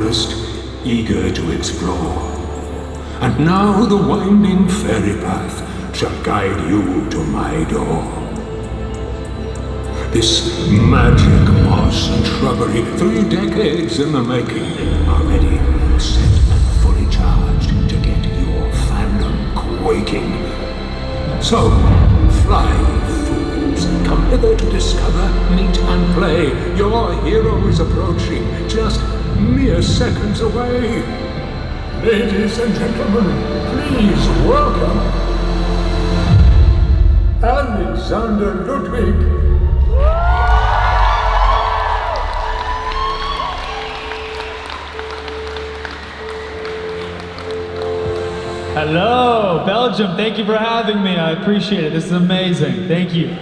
First, eager to explore. And now the winding fairy path shall guide you to my door. This magic moss and shrubbery, 3 decades in the making, are ready, set and fully charged to get your fandom quaking. So, fly, fools, come hither to discover, meet and play. Your hero is approaching, just mere seconds away. Ladies and gentlemen, please welcome Alexander Ludwig. Hello, Belgium. Thank you for having me. I appreciate it. This is amazing. Thank you.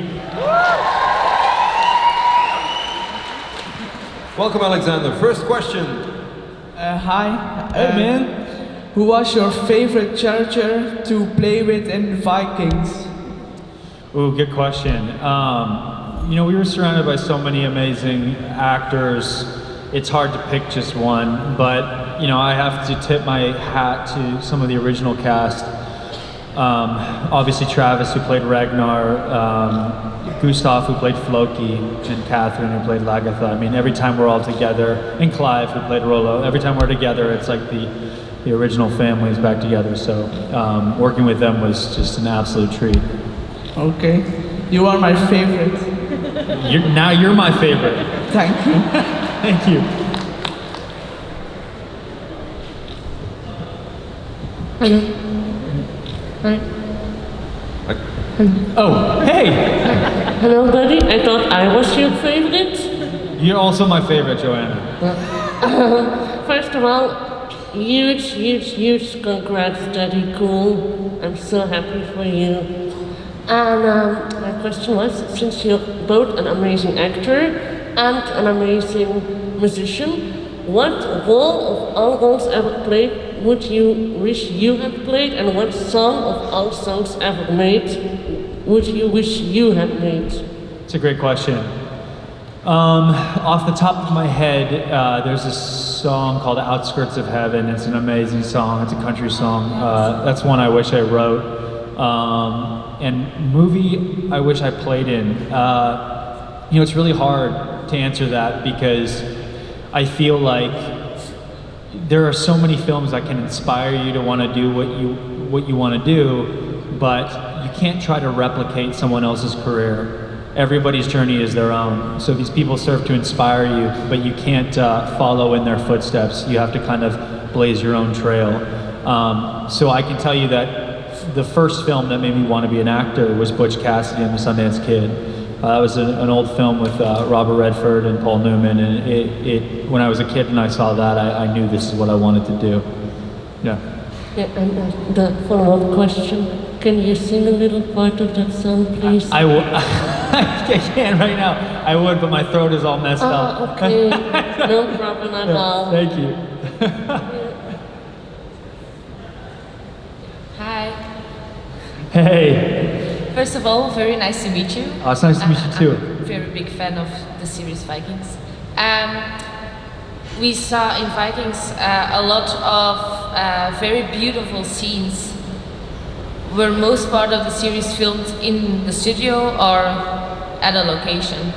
Welcome, Alexander. First question. Hi. Man. Who was your favorite character to play with in Vikings? Ooh, good question. You know, we were surrounded by so many amazing actors. It's hard to pick just one, but you know, I have to tip my hat to some of the original cast. Obviously Travis, who played Ragnar, Gustav, who played Floki, and Catherine, who played Lagatha. I mean, every time we're all together, and Clive, who played Rollo, every time we're together, it's like the original family is back together. So working with them was just an absolute treat. Okay, you are my favorite. Now you're my favorite. Thank you. Thank you. Hello. Hi. Oh, hey! Hello, buddy. I thought I was your favorite. You're also my favorite, Joanna. First of all, huge congrats, Daddy. Cool. I'm so happy for you. And my question was, since you're both an amazing actor and an amazing musician, what role of all roles ever played would you wish you had played, and what song of all songs ever made would you wish you had made? It's a great question. Off the top of my head, there's a song called Outskirts of Heaven. It's an amazing song. It's a country song. That's one I wish I wrote. And movie I wish I played in. You know, it's really hard to answer that because I feel like there are so many films that can inspire you to want to do what you want to do, but you can't try to replicate someone else's career. Everybody's journey is their own. So these people serve to inspire you, but you can't follow in their footsteps. You have to kind of blaze your own trail. So I can tell you that the first film that made me want to be an actor was Butch Cassidy and the Sundance Kid. It was an old film with Robert Redford and Paul Newman, and when I was a kid and I saw that, I knew this is what I wanted to do. Yeah. Yeah, and the follow-up question, can you sing a little part of that song, please? I can't right now. I would, but my throat is all messed up. Okay, no problem at all. Thank you. Hi. Hey. First of all, very nice to meet you. Oh, it's nice to meet you too. I'm a very big fan of the series Vikings. We saw in Vikings a lot of very beautiful scenes. Were most part of the series filmed in the studio or at a location?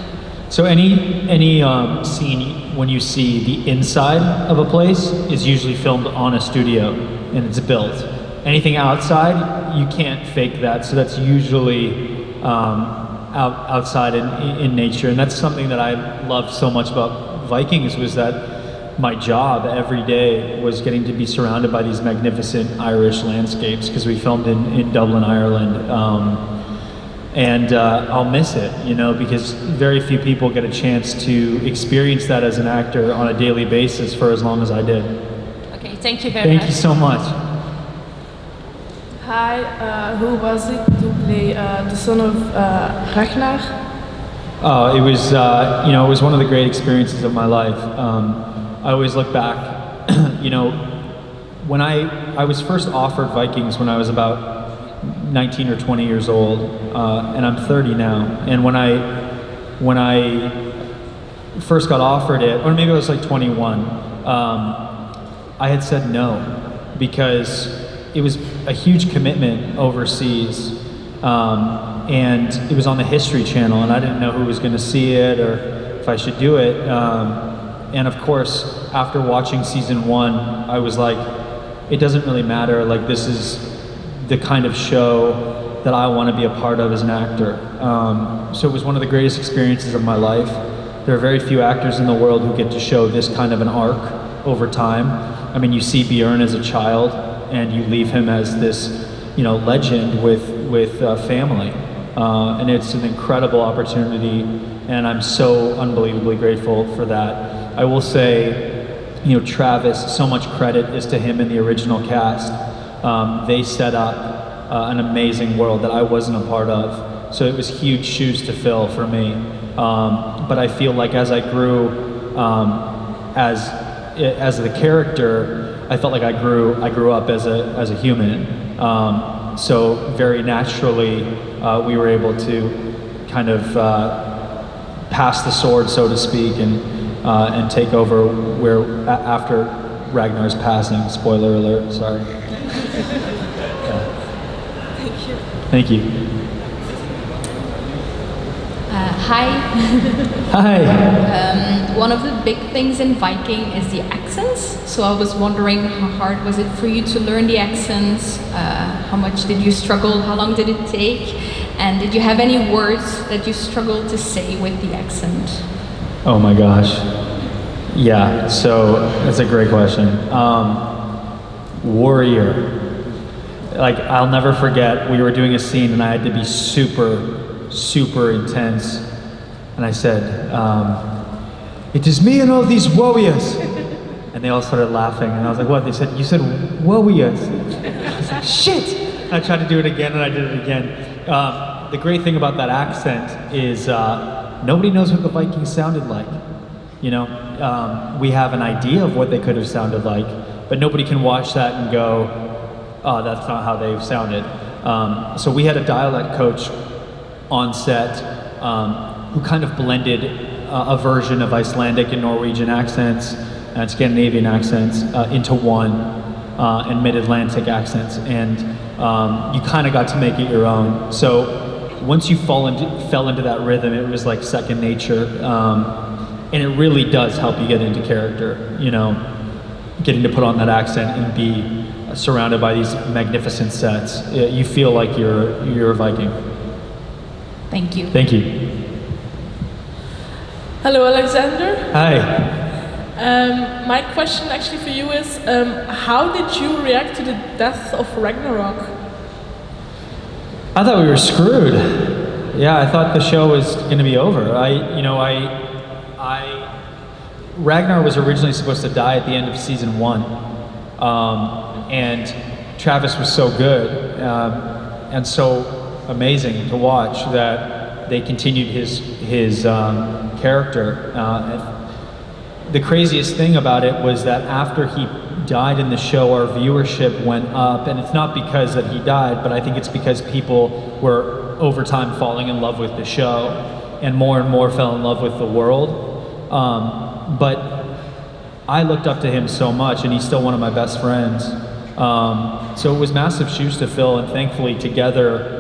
So any scene when you see the inside of a place is usually filmed on a studio and it's built. Anything outside, you can't fake that, so that's usually outside in nature, and that's something that I loved so much about Vikings, was that my job every day was getting to be surrounded by these magnificent Irish landscapes, because we filmed in Dublin, Ireland, and I'll miss it, you know, because very few people get a chance to experience that as an actor on a daily basis for as long as I did. Okay, thank you very much. Thank you so much. Hi, who was it to play the son of Ragnar? Oh, it was, you know, it was one of the great experiences of my life. I always look back, you know, when I was first offered Vikings when I was about 19 or 20 years old, and I'm 30 now. And when I first got offered it, or maybe I was like 21, I had said no, because it was a huge commitment overseas, and it was on the History Channel, and I didn't know who was going to see it or if I should do it. And of course, after watching season 1, I was like, it doesn't really matter. Like, this is the kind of show that I want to be a part of as an actor. So it was one of the greatest experiences of my life. There are very few actors in the world who get to show this kind of an arc over time. I mean, you see Björn as a child, and you leave him as this, legend with family. And it's an incredible opportunity, and I'm so unbelievably grateful for that. I will say, Travis, so much credit is to him and the original cast. They set up an amazing world that I wasn't a part of. So it was huge shoes to fill for me. But I feel like as I grew as the character, I felt like I grew up as a human. So very naturally, we were able to kind of pass the sword, so to speak, and take over after Ragnar's passing. Spoiler alert. Sorry. Thank you. Thank you. Hi. Hi. One of the big things in Viking is the accents. So I was wondering, how hard was it for you to learn the accents? How much did you struggle? How long did it take? And did you have any words that you struggled to say with the accent? Oh my gosh. Yeah, so that's a great question. Warrior. Like, I'll never forget, we were doing a scene and I had to be super intense. And I said, it is me and all these warriors. And they all started laughing. And I was like, what? They said, you said warriors. I was like, shit! And I tried to do it again, and I did it again. The great thing about that accent is nobody knows what the Vikings sounded like. We have an idea of what they could have sounded like, but nobody can watch that and go, oh, that's not how they've sounded. So we had a dialect coach on set who kind of blended a version of Icelandic and Norwegian accents and Scandinavian accents into one, and Mid-Atlantic accents, and you kind of got to make it your own. So once you fell into that rhythm, it was like second nature, and it really does help you get into character, getting to put on that accent and be surrounded by these magnificent sets. You feel like you're a Viking. Thank you. Thank you. Hello, Alexander. Hi. My question actually for you is, how did you react to the death of Ragnarok? I thought we were screwed. Yeah, I thought the show was going to be over. Ragnar was originally supposed to die at the end of season 1, and Travis was so good and so amazing to watch that they continued his character. The craziest thing about it was that after he died in the show, our viewership went up, and it's not because that he died, but I think it's because people were over time falling in love with the show, and more fell in love with the world. But I looked up to him so much, and he's still one of my best friends. So it was massive shoes to fill, and thankfully together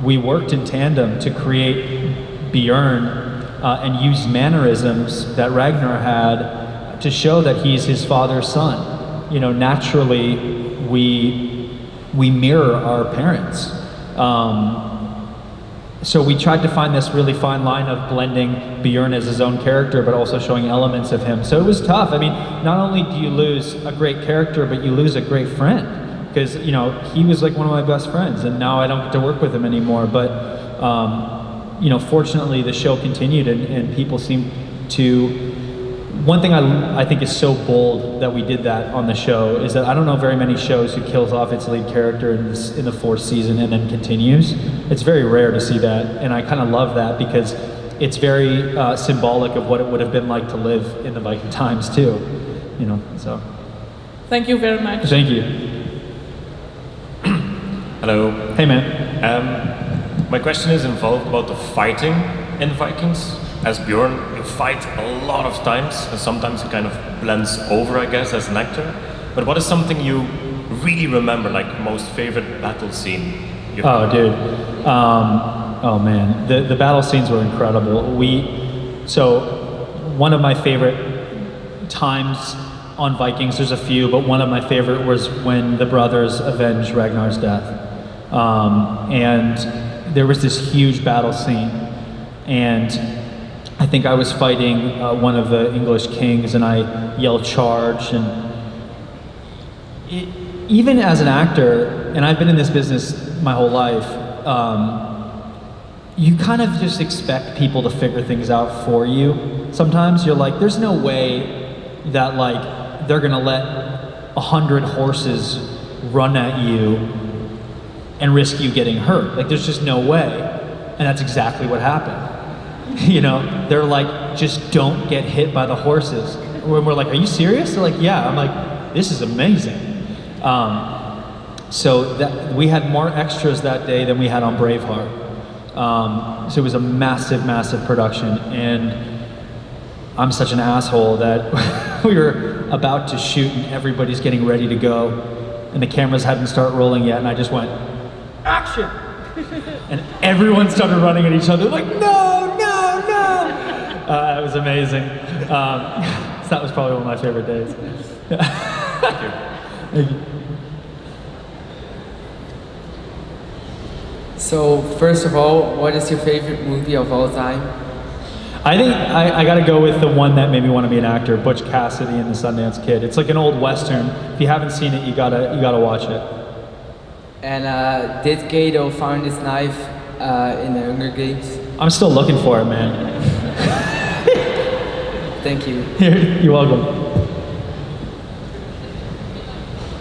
we worked in tandem to create Björn and use mannerisms that Ragnar had to show that he's his father's son. Naturally we mirror our parents. So we tried to find this really fine line of blending Björn as his own character, but also showing elements of him. So it was tough. I mean, not only do you lose a great character, but you lose a great friend. Because, he was like one of my best friends, and now I don't get to work with him anymore. But, fortunately the show continued, and people seem to... One thing I think is so bold that we did that on the show is that I don't know very many shows who kills off its lead character in the 4th season and then continues. It's very rare to see that, and I kind of love that because it's very symbolic of what it would have been like to live in the Viking times too, so. Thank you very much. Thank you. Hello. Hey man. My question is involved about the fighting in Vikings. as Bjorn, you fight a lot of times, and sometimes it kind of blends over, I guess, as an actor. But what is something you really remember, like most favorite battle scene? Oh, dude. Oh man, the battle scenes were incredible. So one of my favorite times on Vikings, there's a few, but one of my favorite was when the brothers avenged Ragnar's death. And there was this huge battle scene, and I think I was fighting one of the English kings, and I yelled charge, and even as an actor, and I've been in this business my whole life, you kind of just expect people to figure things out for you. Sometimes you're like, there's no way that like they're gonna let 100 horses run at you and risk you getting hurt. Like there's just no way. And that's exactly what happened. You know, they're like, just don't get hit by the horses. When we're like, are you serious? They're like, yeah. I'm like, this is amazing. So that we had more extras that day than we had on Braveheart. So it was a massive, massive production, and I'm such an asshole that we were about to shoot and everybody's getting ready to go, and the cameras hadn't started rolling yet, and I just went, action! And everyone started running at each other like, no, no, no! It was amazing. So that was probably one of my favorite days. Thank you. Thank you. So, first of all, what is your favorite movie of all time? I think I gotta go with the one that made me want to be an actor, Butch Cassidy and the Sundance Kid. It's like an old Western. If you haven't seen it, you gotta watch it. And did Gato find his knife in the Hunger Games? I'm still looking for it, man. Thank you. You're welcome.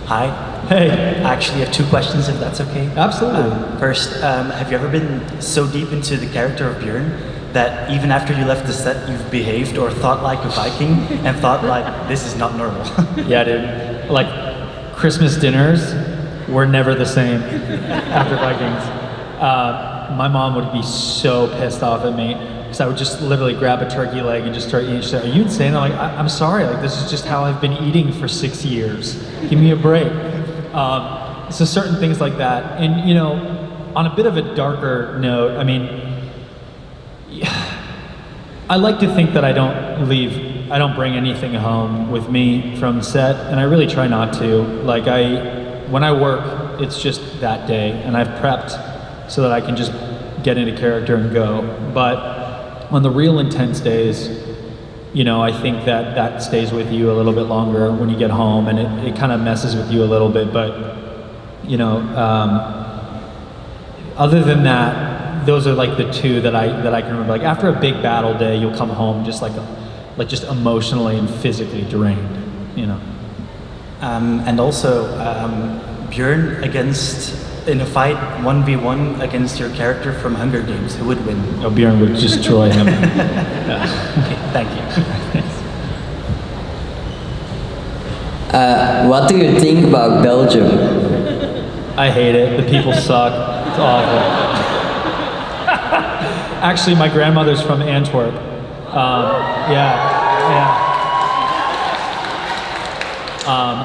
Hi. Hey. I actually have two questions, if that's okay. Absolutely. First, have you ever been so deep into the character of Bjorn that even after you left the set, you've behaved or thought like a Viking and thought like, this is not normal? Yeah, dude. Like, Christmas dinners were never the same after Vikings. My mom would be so pissed off at me because I would just literally grab a turkey leg and just start eating. She'd say, are you insane? I'm like, I'm sorry, like this is just how I've been eating for 6 years. Give me a break. So certain things like that. And you know, on a bit of a darker note, I mean, I like to think that I don't bring anything home with me from set, and I really try not to. Like when I work, it's just that day, and I've prepped so that I can just get into character and go. But on the real intense days, you know, I think that stays with you a little bit longer when you get home, and it kind of messes with you a little bit. But, you know, other than that, those are like the two that I can remember. Like after a big battle day, you'll come home just like just emotionally and physically drained, you know. And also, Bjorn in a fight 1v1 against your character from Hunger Games, who would win? Oh, Bjorn would destroy him. Yeah. Okay, thank you. What do you think about Belgium? I hate it. The people suck. It's awful. Actually, my grandmother's from Antwerp. Yeah.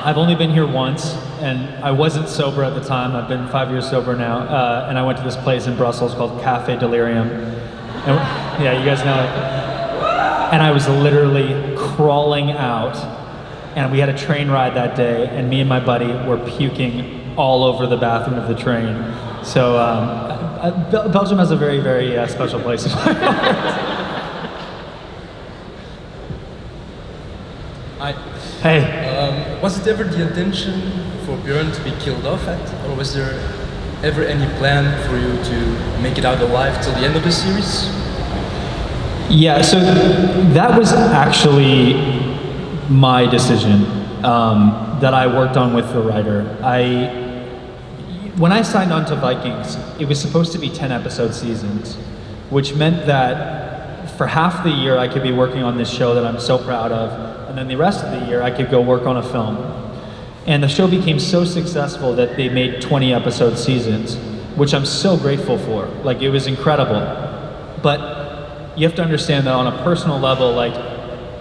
I've only been here once, and I wasn't sober at the time. I've been 5 years sober now, and I went to this place in Brussels called Café Delirium. And, yeah, you guys know it. And I was literally crawling out, and we had a train ride that day, and me and my buddy were puking all over the bathroom of the train. So Belgium has a very, very special place in my heart. Hey. Was it ever the intention for Bjorn to be killed off or was there ever any plan for you to make it out alive till the end of the series? Yeah, so that was actually my decision that I worked on with the writer. When I signed on to Vikings, it was supposed to be 10-episode seasons, which meant that for half the year I could be working on this show that I'm so proud of, and then the rest of the year I could go work on a film. And the show became so successful that they made 20-episode seasons, which I'm so grateful for. Like, it was incredible. But you have to understand that on a personal level, like,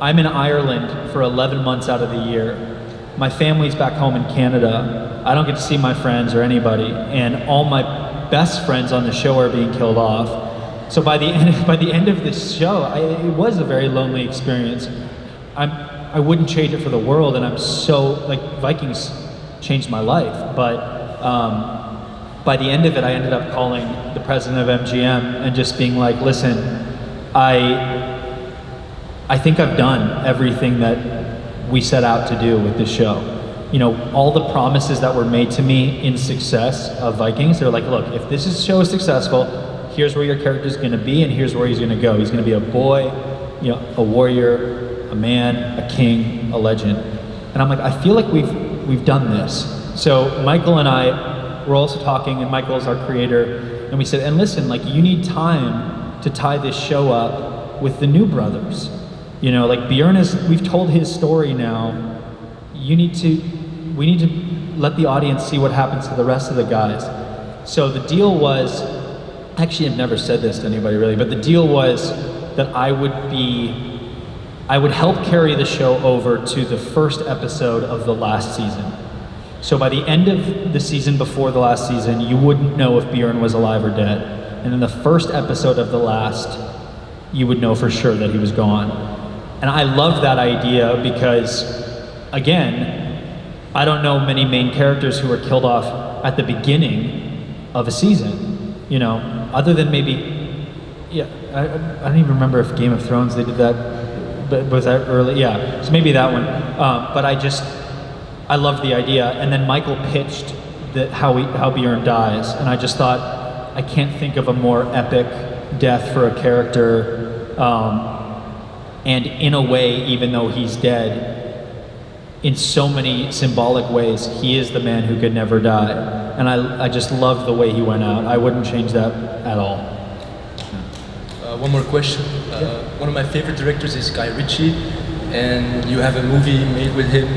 I'm in Ireland for 11 months out of the year. My family's back home in Canada. I don't get to see my friends or anybody, and all my best friends on the show are being killed off. So by the end of this show, it was a very lonely experience. I wouldn't change it for the world, and I'm so, like, Vikings changed my life, but by the end of it, I ended up calling the president of MGM and just being like, listen, I think I've done everything that we set out to do with this show. You know, all the promises that were made to me in success of Vikings, they're like, look, if this show is successful, here's where your character's gonna be and here's where he's gonna go. He's gonna be a boy, you know, a warrior, a man, a king, a legend. And I'm like, I feel like we've done this. So Michael and I were also talking, and Michael's our creator, and we said, and listen, like, you need time to tie this show up with the new brothers. You know, like, Bjorn we've told his story now. We need to let the audience see what happens to the rest of the guys. So the deal was, actually I've never said this to anybody really, but the deal was that I would help carry the show over to the first episode of the last season. So by the end of the season before the last season, you wouldn't know if Bjorn was alive or dead. And in the first episode of the last, you would know for sure that he was gone. And I love that idea because, again, I don't know many main characters who were killed off at the beginning of a season, you know, other than maybe, yeah, I don't even remember if Game of Thrones they did that, but was that early? Yeah, so maybe that one. But I loved the idea, and then Michael pitched how Bjorn dies, and I just thought, I can't think of a more epic death for a character, and in a way, even though he's dead, in so many symbolic ways, he is the man who could never die. And I just love the way he went out. I wouldn't change that at all. One more question. One of my favorite directors is Guy Ritchie, and you have a movie made with him.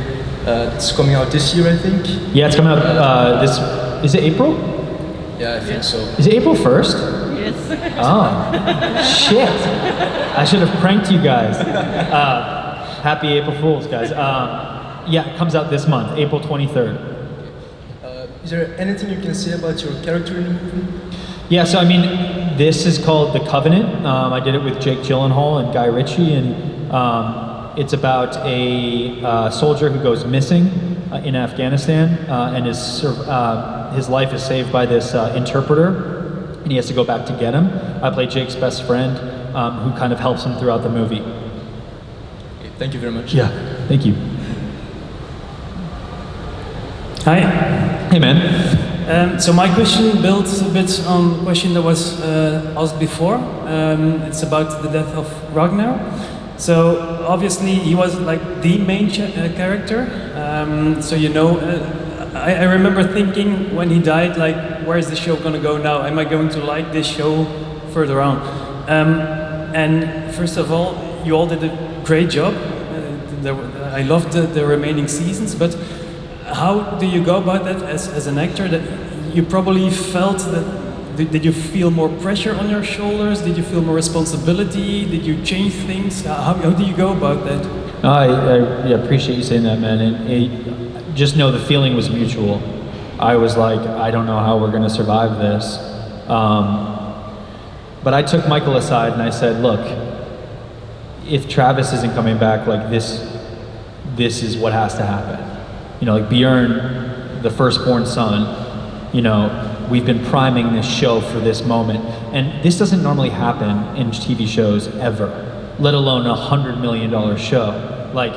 It's coming out this year, I think. Yeah, it's coming out is it April? Yeah, I think so. Is it April 1st? Yes. Oh, shit. I should have pranked you guys. Happy April Fools, guys. Yeah, it comes out this month, April 23rd. Is there anything you can say about your character in the movie? Yeah, so I mean, this is called The Covenant. I did it with Jake Gyllenhaal and Guy Ritchie, and it's about a soldier who goes missing in Afghanistan, and his life is saved by this interpreter, and he has to go back to get him. I play Jake's best friend, who kind of helps him throughout the movie. Okay, thank you very much. Yeah, thank you. Hi. Hey, man. So my question builds a bit on a question that was asked before. It's about the death of Ragnar. So obviously he was like the main character. So you know, I remember thinking when he died, like, where is the show gonna go now? Am I going to like this show further on? And first of all, you all did a great job. I loved the remaining seasons, but how do you go about that as an actor? That you probably felt that, did you feel more pressure on your shoulders? Did you feel more responsibility? Did you change things? How do you go about that? I appreciate you saying that, man. And just know the feeling was mutual. I was like, I don't know how we're gonna survive this. But I took Michael aside and I said, look, if Travis isn't coming back, like this is what has to happen. You know, like Bjorn, the firstborn son, you know, we've been priming this show for this moment. And this doesn't normally happen in TV shows ever, let alone a $100 million show. Like,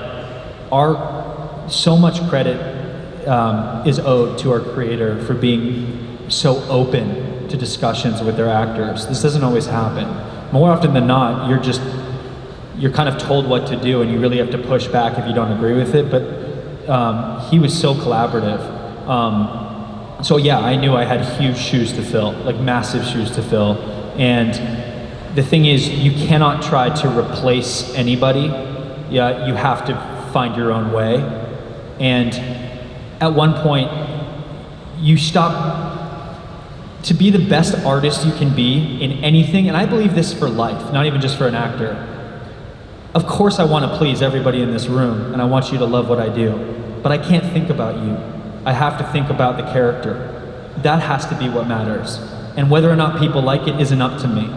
so much credit is owed to our creator for being so open to discussions with their actors. This doesn't always happen. More often than not, you're kind of told what to do and you really have to push back if you don't agree with it. But he was so collaborative. So yeah, I knew I had huge shoes to fill, like massive shoes to fill. And the thing is, you cannot try to replace anybody. Yeah, you have to find your own way. And at one point, you stop to be the best artist you can be in anything, and I believe this for life, not even just for an actor. Of course I want to please everybody in this room, and I want you to love what I do, but I can't think about you. I have to think about the character. That has to be what matters. And whether or not people like it isn't up to me.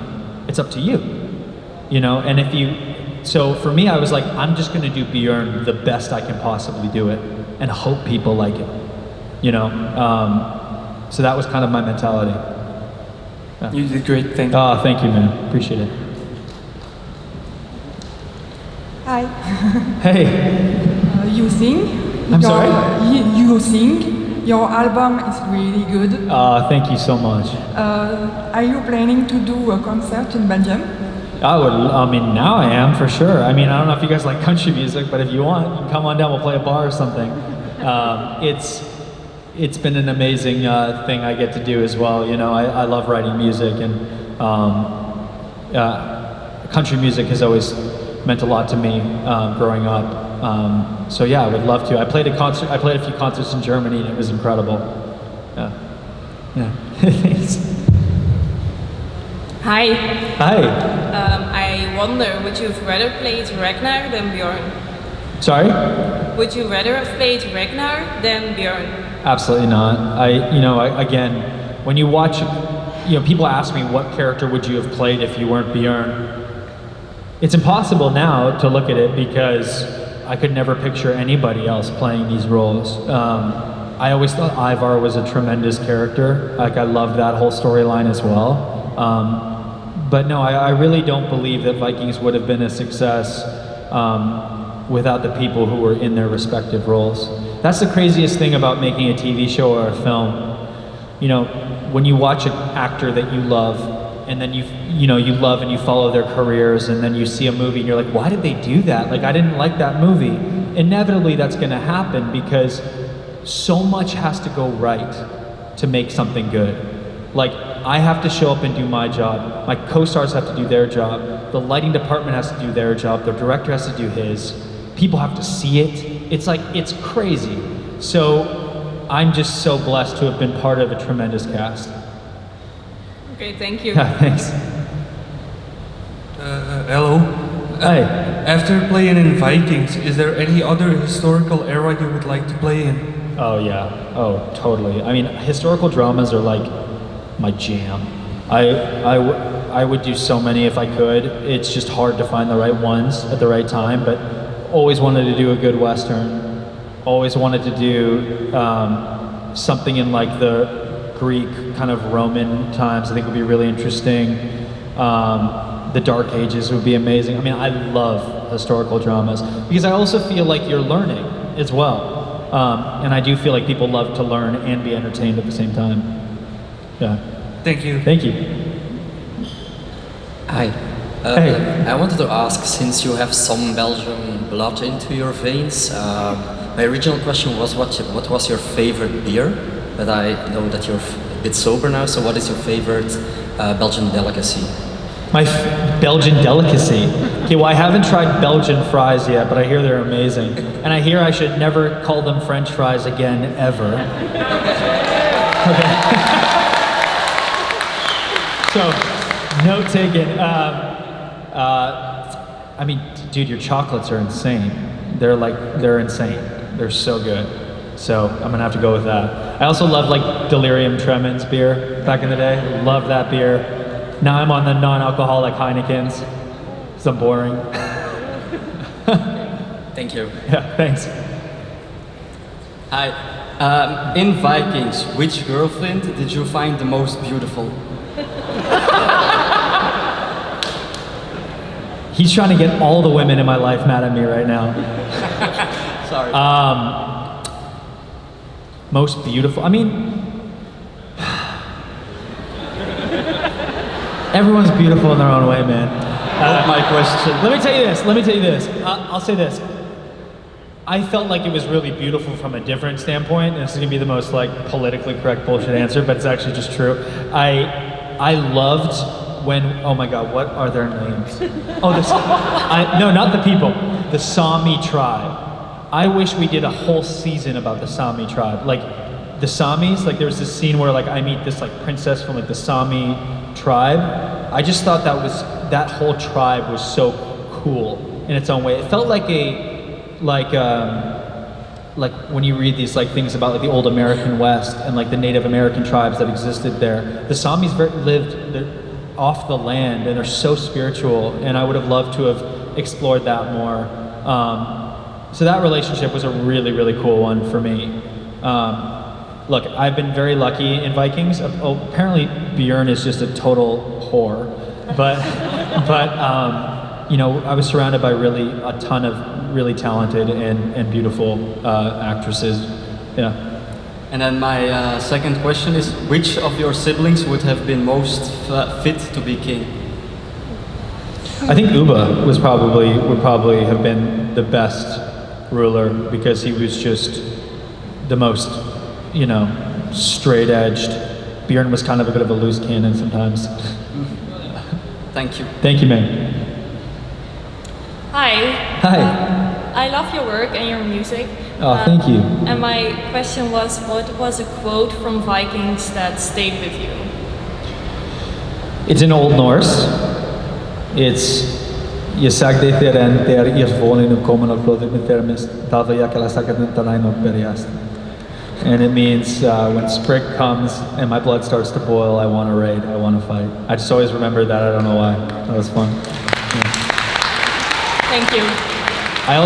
It's up to you. You know, and if you, so for me, I was like, I'm just gonna do Björn the best I can possibly do it, and hope people like it. You know, so that was kind of my mentality. Yeah. You did great, thank you. Oh, thank you, man. Appreciate it. Hi. Hey. You sing? I'm sorry? You sing. Your album is really good. Thank you so much. Are you planning to do a concert in Belgium? I mean, now I am, for sure. I mean, I don't know if you guys like country music, but if you want, you can come on down, we'll play a bar or something. It's been an amazing thing I get to do as well. You know, I love writing music, and country music has always meant a lot to me growing up. So yeah, I would love to. I played a few concerts in Germany, and it was incredible. Yeah. Thanks. Hi. Hi. I wonder, would you have rather played Ragnar than Björn? Sorry? Would you rather have played Ragnar than Björn? Absolutely not. Again, when you watch, people ask me what character would you have played if you weren't Björn. It's impossible now to look at it because I could never picture anybody else playing these roles. I always thought Ivar was a tremendous character. Like, I loved that whole storyline as well. But no, I really don't believe that Vikings would have been a success without the people who were in their respective roles. That's the craziest thing about making a TV show or a film. You know, when you watch an actor that you love, and then you love and you follow their careers, and then you see a movie and you're like, why did they do that? Like, I didn't like that movie. Inevitably that's gonna happen because so much has to go right to make something good. Like, I have to show up and do my job. My co-stars have to do their job. The lighting department has to do their job. The director has to do his. People have to see it. It's like, it's crazy. So I'm just so blessed to have been part of a tremendous cast. Okay, thank you. Yeah, thanks. Hello. Hi. After playing in Vikings, is there any other historical era you would like to play in? Oh yeah. Oh, totally. I mean, historical dramas are like my jam. I would do so many if I could. It's just hard to find the right ones at the right time, but always wanted to do a good Western. Always wanted to do something in like the Greek, kind of Roman times. I think would be really interesting. The Dark Ages would be amazing. I mean, I love historical dramas because I also feel like you're learning as well. And I do feel like people love to learn and be entertained at the same time. Yeah. Thank you. Thank you. Hi. Hey. I wanted to ask, since you have some Belgian blood into your veins, my original question was what was your favorite beer? But I know that you're a bit sober now, so what is your favorite Belgian delicacy? My Belgian delicacy? Okay, well, I haven't tried Belgian fries yet, but I hear they're amazing. And I hear I should never call them French fries again, ever. Okay. So, note taken. I mean, dude, your chocolates are insane. They're insane. They're so good. So I'm gonna have to go with that. I also love like Delirium Tremens beer back in the day. Love that beer. Now I'm on the non-alcoholic Heinekens. So boring. Thank you. Yeah, thanks. Hi. In Vikings, which girlfriend did you find the most beautiful? He's trying to get all the women in my life mad at me right now. Sorry. Most beautiful. I mean, everyone's beautiful in their own way, man. My question. Let me tell you this. I'll say this. I felt like it was really beautiful from a different standpoint, and this is gonna be the most like politically correct bullshit answer, but it's actually just true. I loved when, oh my God, what are their names? Oh, no, not the people, the Sami tribe. I wish we did a whole season about the Sami tribe. Like, the Samis, like there was this scene where like I meet this like princess from like the Sami tribe. I just thought that whole tribe was so cool in its own way. It felt like like when you read these like things about like the old American West and like the Native American tribes that existed there. The Samis lived off the land and they're so spiritual, and I would have loved to have explored that more. So that relationship was a really, really cool one for me. Look, I've been very lucky in Vikings. Apparently Bjorn is just a total whore, but you know, I was surrounded by a ton of really talented and beautiful actresses. Yeah. And then my second question is, which of your siblings would have been most fit to be king? I think Uba would probably have been the best ruler, because he was just the most, you know, straight-edged. Bjorn was kind of a bit of a loose cannon sometimes. Thank you. Thank you, man. Hi. Hi. I love your work and your music. Oh, thank you. And my question was, what was a quote from Vikings that stayed with you? It's in Old Norse. It's Je sagde theren der vonin komen och blodet med thermist, dava yakala sakaden tanaino periast. And it means when spring comes and my blood starts to boil, I want to raid, I want to fight. I just always remember that. I don't know why. That was fun. Yeah. Thank you. I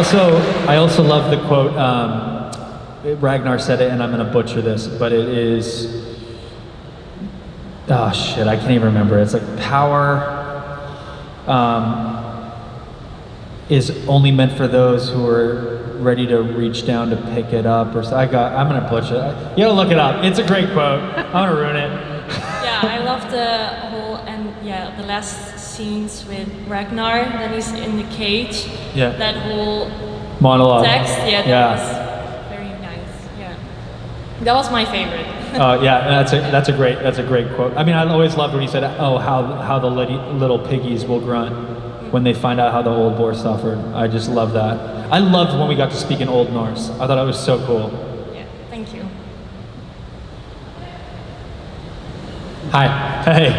also love the quote. Ragnar said it, and I'm going to butcher this, but it is. Oh shit! I can't even remember. It's like power is only meant for those who are ready to reach down to pick it up, or I'm gonna butcher it. You gotta look it up. It's a great quote. I'm gonna ruin it. Yeah, I love the whole the last scenes with Ragnar. Then he's in the cage. Yeah. That whole Monologue. text. Yeah, that was very nice. Yeah. That was my favorite. Yeah, that's a great quote. I mean, I always loved when he said, "Oh, how the little piggies will grunt when they find out how the old boar suffered." I just love that. I loved when we got to speak in Old Norse. I thought it was so cool. Yeah, thank you. Hi. Hey.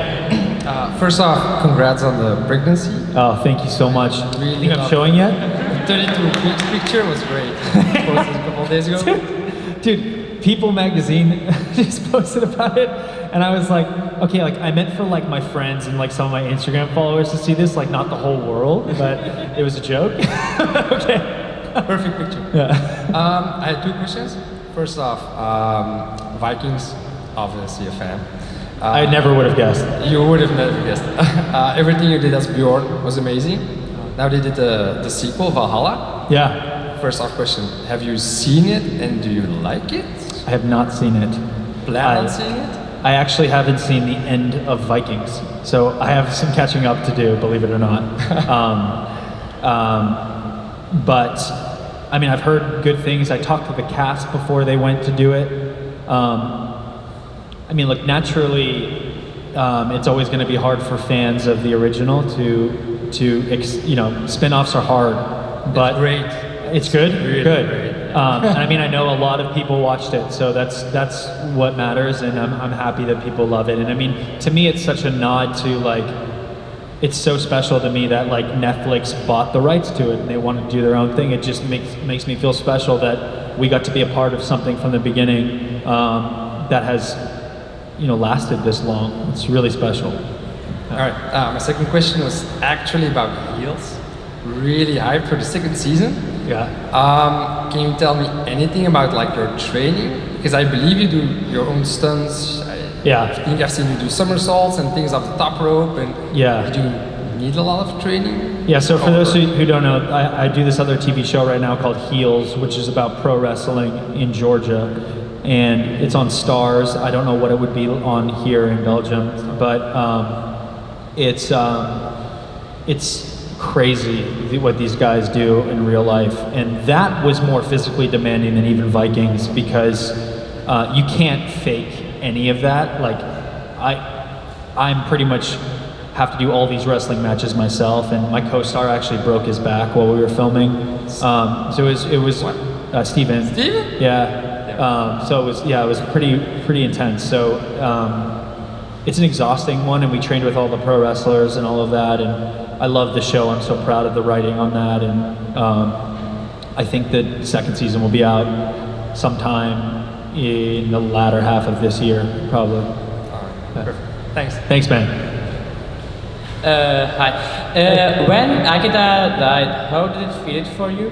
First off, congrats on the pregnancy. Oh, thank you so much. Really, you think I'm showing yet? The 32 picture was great. Posted a couple of days ago. Dude, People magazine just posted about it, and I was like, okay, like I meant for like my friends and like some of my Instagram followers to see this, like not the whole world, but it was a joke. Okay. Perfect picture. Yeah. I had two questions. First off, Vikings, obviously a fan. I never would have guessed. You would have never guessed. Everything you did as Bjorn was amazing. Now they did the sequel, Valhalla. Yeah. First off question, have you seen it and do you like it? I have not seen it. Plan on seeing it? I actually haven't seen the end of Vikings, so I have some catching up to do, believe it or not. But I mean, I've heard good things. I talked to the cast before they went to do it. I mean, look, naturally, it's always going to be hard for fans of the original you know, spin-offs are hard, but it's great. It's good. Really good. Great. And I mean, I know a lot of people watched it, so that's what matters, and I'm happy that people love it. And I mean, to me, it's such a nod to like, it's so special to me that like Netflix bought the rights to it and they want to do their own thing. It just makes me feel special that we got to be a part of something from the beginning that has, you know, lasted this long. It's really special. All right. My second question was actually about heels. Really hyped for the second season. Yeah. Can you tell me anything about like your training? Because I believe you do your own stunts. I think I've seen you do somersaults and things off the top rope. And yeah. Do you need a lot of training? Yeah. So for those who don't know, I do this other TV show right now called Heels, which is about pro wrestling in Georgia, and it's on Stars. I don't know what it would be on here in Belgium, but it's crazy what these guys do in real life, and that was more physically demanding than even Vikings, because you can't fake any of that. Like I'm pretty much have to do all these wrestling matches myself, and my co-star actually broke his back while we were filming. So it was Steven. Steven? Yeah. So it was pretty intense. So it's an exhausting one, and we trained with all the pro wrestlers and all of that, and I love the show. I'm so proud of the writing on that, and I think the second season will be out sometime in the latter half of this year, probably. Perfect. Thanks. Thanks, man. Hi. When Agatha died, how did it feel for you?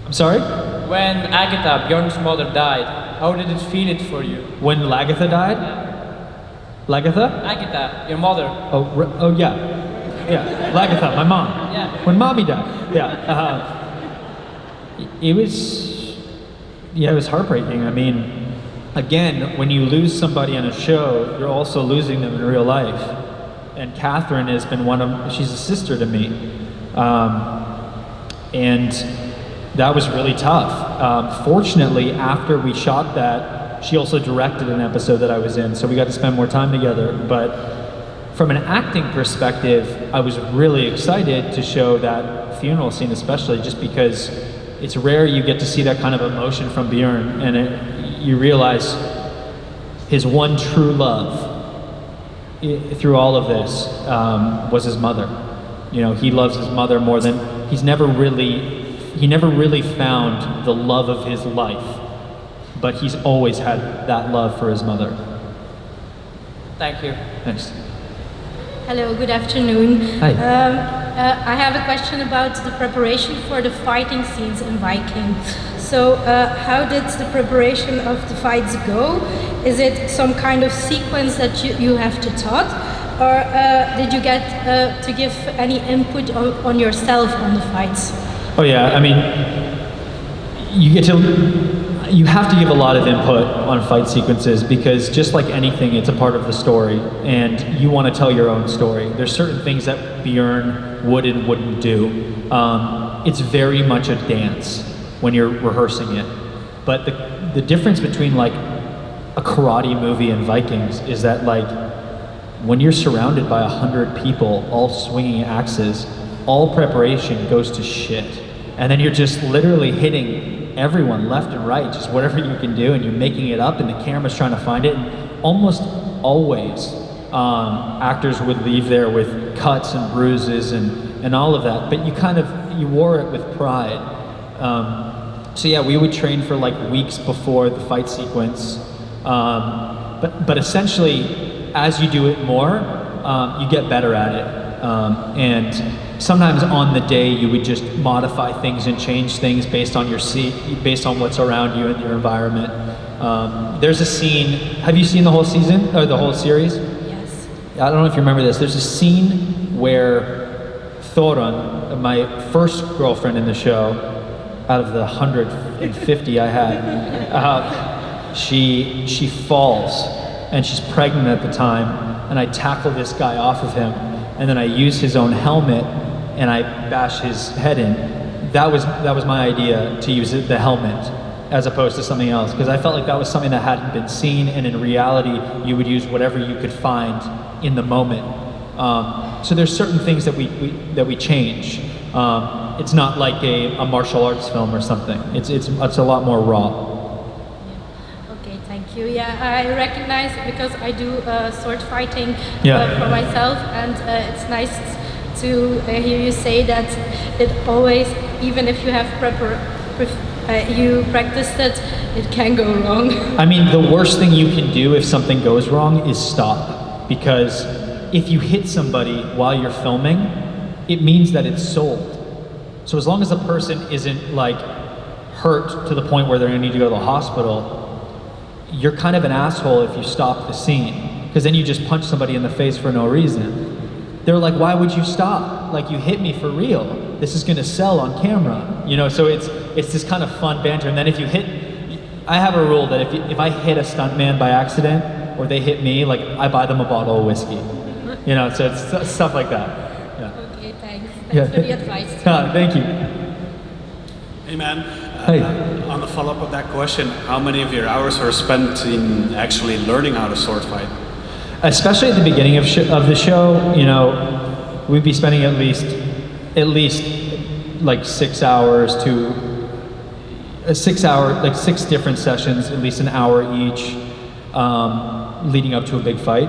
I'm sorry? When Agatha, Bjorn's mother, died, how did it feel it for you? When Lagatha died? Lagatha? Agatha, your mother. Oh yeah. Yeah, Lagatha, my mom. Yeah. When mommy died. Yeah. It was heartbreaking. I mean, again, when you lose somebody on a show, you're also losing them in real life. And Catherine has been she's a sister to me. And that was really tough. Fortunately, after we shot that, she also directed an episode that I was in, so we got to spend more time together. But from an acting perspective, I was really excited to show that funeral scene, especially just because it's rare you get to see that kind of emotion from Bjorn, and you realize his one true love through all of this was his mother. You know, he loves his mother more than he never really found the love of his life, but he's always had that love for his mother. Thank you. Thanks. Hello, good afternoon. Hi. I have a question about the preparation for the fighting scenes in Viking. So, how did the preparation of the fights go? Is it some kind of sequence that you have to taught? Or did you get to give any input on yourself on the fights? Oh yeah, I mean, you have to give a lot of input on fight sequences because just like anything, it's a part of the story, and you want to tell your own story. There's certain things that Bjorn would and wouldn't do. It's very much a dance when you're rehearsing it. But the difference between like a karate movie and Vikings is that like when you're surrounded by 100 people all swinging axes, all preparation goes to shit. And then you're just literally hitting everyone left and right, just whatever you can do, and you're making it up and the camera's trying to find it. And almost always actors would leave there with cuts and bruises and all of that, but you wore it with pride. So yeah, we would train for like weeks before the fight sequence. But essentially, as you do it more, you get better at it. And sometimes on the day you would just modify things and change things based on your seat, based on what's around you and your environment. There's a scene, have you seen the whole season, or the whole series? Yes. I don't know if you remember this. There's a scene where Thoran, my first girlfriend in the show, out of the 150 I had, she falls, and she's pregnant at the time, and I tackle this guy off of him, and then I use his own helmet and I bash his head in. That was my idea, to use the helmet as opposed to something else, because I felt like that was something that hadn't been seen, and in reality you would use whatever you could find in the moment. So there's certain things that we change. It's not like a martial arts film or something. It's a lot more raw. Okay, thank you. Yeah, I recognize because I do sword fighting Yeah. for myself, and it's nice to hear you say that it always, even if you have you practiced it, it can go wrong. I mean, the worst thing you can do if something goes wrong is stop, because if you hit somebody while you're filming, it means that it's sold. So as long as the person isn't like hurt to the point where they're gonna need to go to the hospital, you're kind of an asshole if you stop the scene, because then you just punch somebody in the face for no reason. They're like, why would you stop? Like, you hit me for real. This is gonna sell on camera. You know, so it's this kind of fun banter. And then if you hit, I have a rule that if I hit a stuntman by accident, or they hit me, like, I buy them a bottle of whiskey. You know, so it's stuff like that. Yeah. Okay, thanks. Thanks for the advice. Thank you. Hey man, Hey. On the follow-up of that question, how many of your hours are spent in actually learning how to sword fight? Especially at the beginning of the show, you know, we'd be spending at least like 6 hours to a 6 hour, like 6 different sessions, at least an hour each, leading up to a big fight.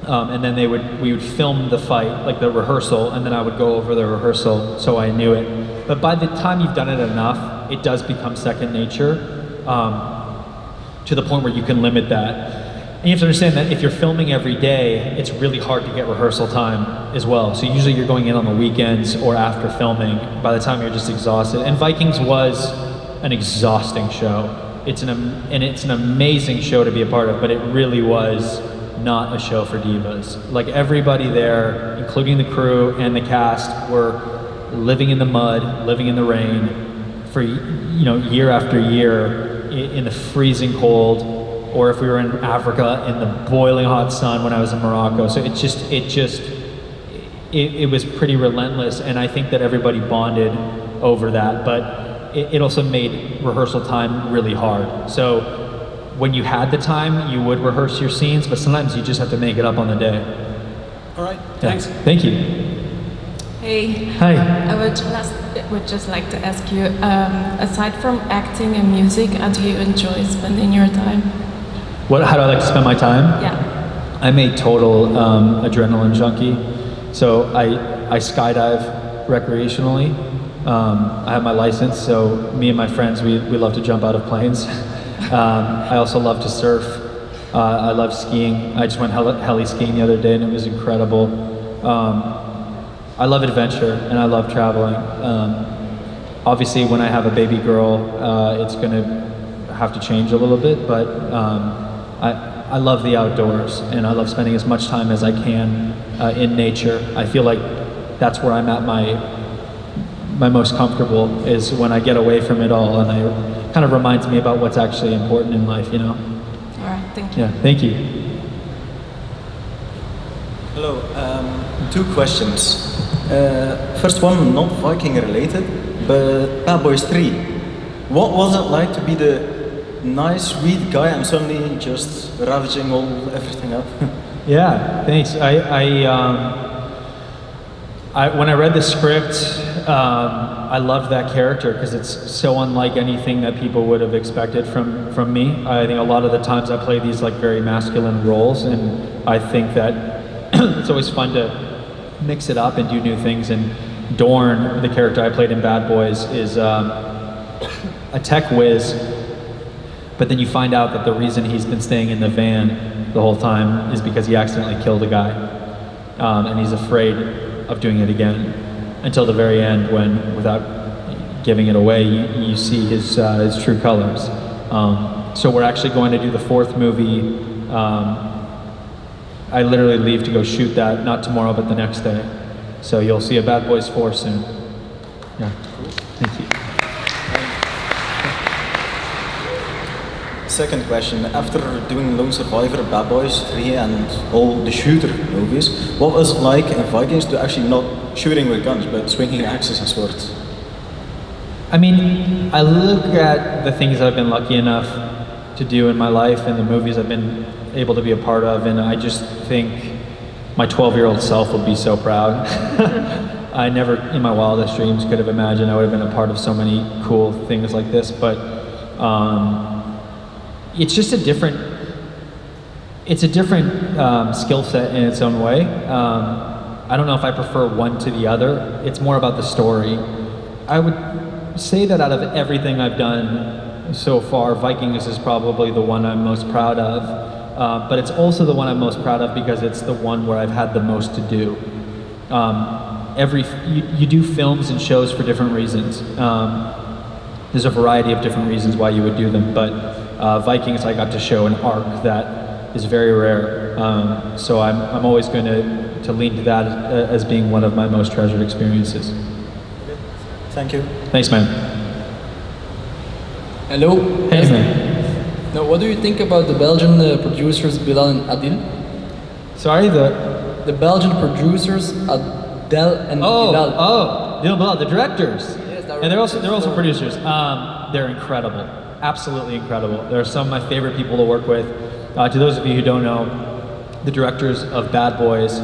And then we would film the fight, like the rehearsal, and then I would go over the rehearsal so I knew it. But by the time you've done it enough, it does become second nature, to the point where you can limit that. And you have to understand that if you're filming every day, it's really hard to get rehearsal time as well. So usually you're going in on the weekends or after filming. By the time you're just exhausted. And Vikings was an exhausting show. It's an amazing show to be a part of, but it really was not a show for divas. Like everybody there, including the crew and the cast, were living in the mud, living in the rain for year after year in the freezing cold, or if we were in Africa in the boiling hot sun when I was in Morocco. So it was pretty relentless, and I think that everybody bonded over that, but it also made rehearsal time really hard. So when you had the time, you would rehearse your scenes, but sometimes you just have to make it up on the day. All right, thanks. Thank you. Hey. Hi. I would just like to ask you, aside from acting and music, how do you enjoy spending your time? How do I like to spend my time? Yeah. I'm a total adrenaline junkie. So I skydive recreationally. I have my license, so me and my friends, we love to jump out of planes. I also love to surf. I love skiing. I just went heli skiing the other day and it was incredible. I love adventure and I love traveling. Obviously when I have a baby girl, it's gonna have to change a little bit, but I love the outdoors and I love spending as much time as I can in nature. I feel like that's where I'm at my most comfortable, is when I get away from it all, and it kind of reminds me about what's actually important in life, you know? All right, thank you. Yeah, thank you. Hello, 2 questions. First one, not Viking related, but Bad Boys 3. What was it like to be the nice, sweet guy and suddenly just ravaging everything up? Yeah, thanks. When I read the script, I loved that character because it's so unlike anything that people would have expected from me. I think a lot of the times I play these like very masculine roles, and I think that it's always fun to mix it up and do new things. And Dorn, the character I played in Bad Boys, is a tech whiz, but then you find out that the reason he's been staying in the van the whole time is because he accidentally killed a guy, and he's afraid of doing it again until the very end, when, without giving it away, you see his true colors. So we're actually going to do the 4th movie. I literally leave to go shoot that, not tomorrow, but the next day. So you'll see a Bad Boys 4 soon. Yeah, thank you. Second question, after doing Lone Survivor, Bad Boys 3 and all the shooter movies, what was it like in Vikings to actually not shooting with guns, but swinging axes and swords? I mean, I look at the things I've been lucky enough to do in my life and the movies I've been able to be a part of, and I just think my 12-year-old self would be so proud. I never in my wildest dreams could have imagined I would have been a part of so many cool things like this, but it's just a different skill set in its own way. I don't know if I prefer one to the other. It's more about the story. I would say that out of everything I've done so far, Vikings is probably the one I'm most proud of. But it's also the one I'm most proud of because it's the one where I've had the most to do. You do films and shows for different reasons. There's a variety of different reasons why you would do them, but Vikings, I got to show an arc that is very rare. So I'm always going to lean to that as being one of my most treasured experiences. Thank you. Thanks, man. Hello. Hey, man. Now, what do you think about the Belgian producers Bilal and Adil? Sorry, the Belgian producers Adel and Bilal. Bilal, the directors. Yes, and they're also producers. They're incredible, absolutely incredible. They're some of my favorite people to work with. To those of you who don't know, the directors of Bad Boys.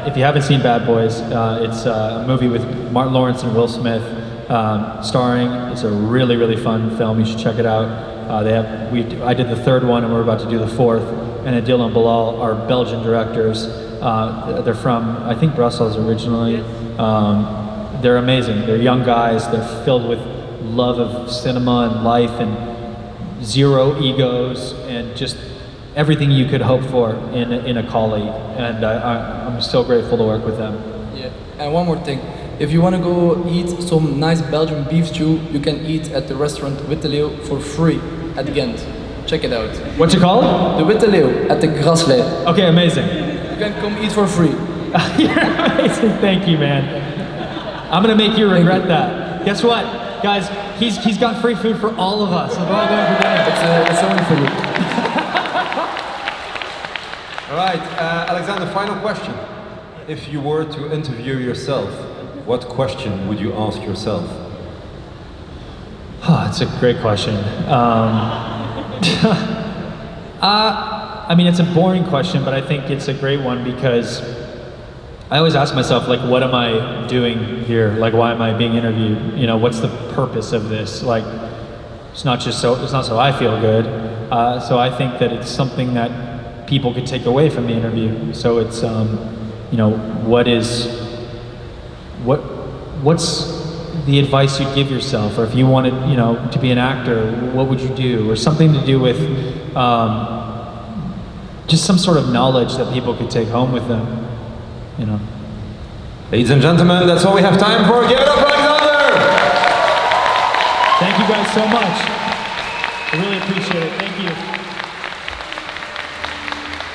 If you haven't seen Bad Boys, it's a movie with Martin Lawrence and Will Smith. starring. It's a really, really fun film. You should check it out. I did the third one, and we're about to do the fourth. And Adil and Bilal are Belgian directors. They're from, I think, Brussels originally. They're amazing. They're young guys. They're filled with love of cinema and life and zero egos and just everything you could hope for in a colleague. And I'm so grateful to work with them. Yeah, and one more thing. If you want to go eat some nice Belgian beef stew, you can eat at the restaurant Witte Leeuw for free at Gent. Check it out. What's it called? The Witte Leeuw at the Graslee. Okay, amazing. You can come eat for free. You're amazing. Thank you, man. I'm gonna make you regret that. Guess what, guys? He's got free food for all of us. We're all going for dinner. It's only for you. All right, Alexander, final question. If you were to interview yourself, what question would you ask yourself? Oh, that's a great question. I mean, it's a boring question, but I think it's a great one because I always ask myself, like, what am I doing here? Like, why am I being interviewed? You know, what's the purpose of this? Like, it's not so I feel good. So I think that it's something that people could take away from the interview. So it's, you know, what's the advice you'd give yourself? Or if you wanted, you know, to be an actor, what would you do? Or something to do with just some sort of knowledge that people could take home with them, you know. Ladies and gentlemen, that's all we have time for. Give it up for Alexander! Thank you guys so much.